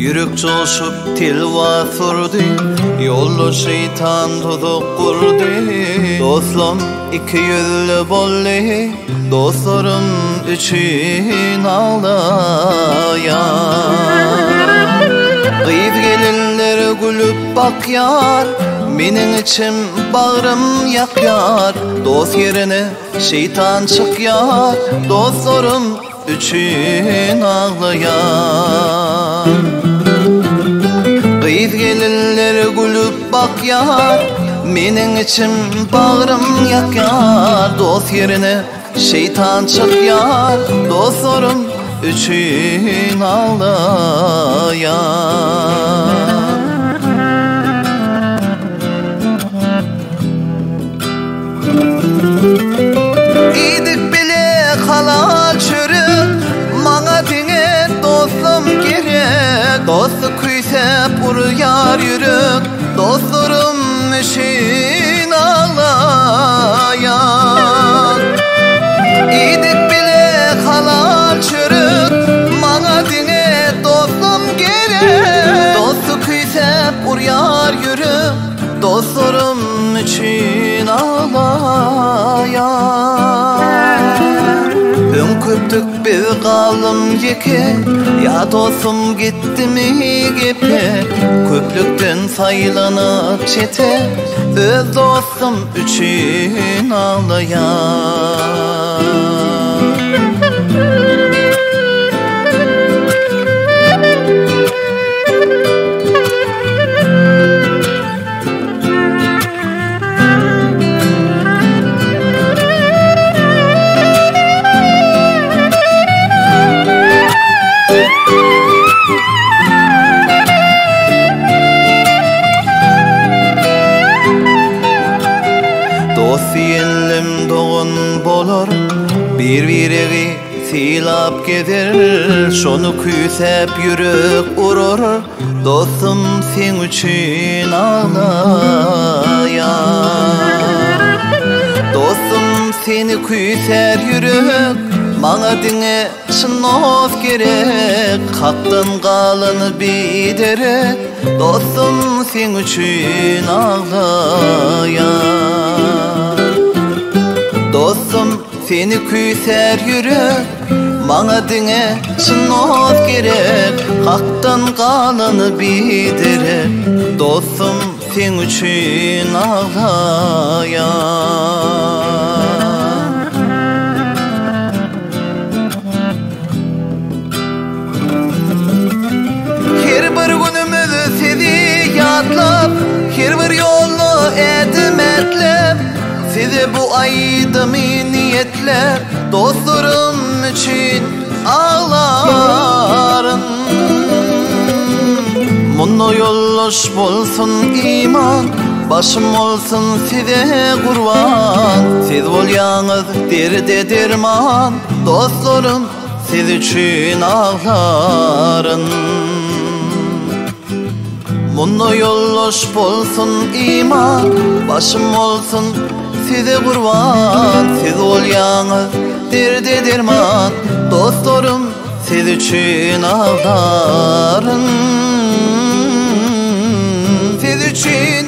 Yürek coşup tilva sürdü, yollu şeytan tuzuk kurdu. Dostum iki yüzlü bolli, dostlarım için ağlayan. Kıyıp gelinler gülüp bak yar, benim içim bağrım yakyar. Dost yerine şeytan çık yar, dostlarım için ağlayan. Kıyıp gelinler gülüp bak yar, benim içim bağrım yakyar. Dost yerine şeytan çık yar, dostlarım için ağlayan. İdik bile halal çürük, bana dine dostum gerek. Dostu küyse buruyar yürük, dostlarım için ağlayan. İdik bile halal çürük, bana dine dostum gerek. Dostu küyse buruyar yürük, dostlarım için ağlayan. Ön köptük bir kalım yeke, ya dostum gitti mi gepe. Köplükten saylanıp çete, öz dostum için ağlayan. Dost yenlim doğun bolur, bir-biriga silap gelir. Şonu küysep yürek urur, dostum sen üçün ağlayan. Dostum seni küyser yürek, bana dine çın dost gerek. Haktan kalını biderek, dostum sen üçün ağlayan. Dostum seni küyser yürek, bana dine çın dost gerek. Haktan kalını biderek, dostum sen üçün ağlayan. Her bir günümüz sizi yadlap, her bir yolunu edim etlep. Sizi bu aydım niyetlep, dostlarım için ağlarım. Bunu yolluş bolsun iman, başım olsun size kurban. Siz bolyanız derde derman, dostlarım siz için ağlarım. Bunu yolluş bolsun iman, başım olsun size kurban. Siz bolyanız derde derman, dostlarım siz için ağlarım. Siz için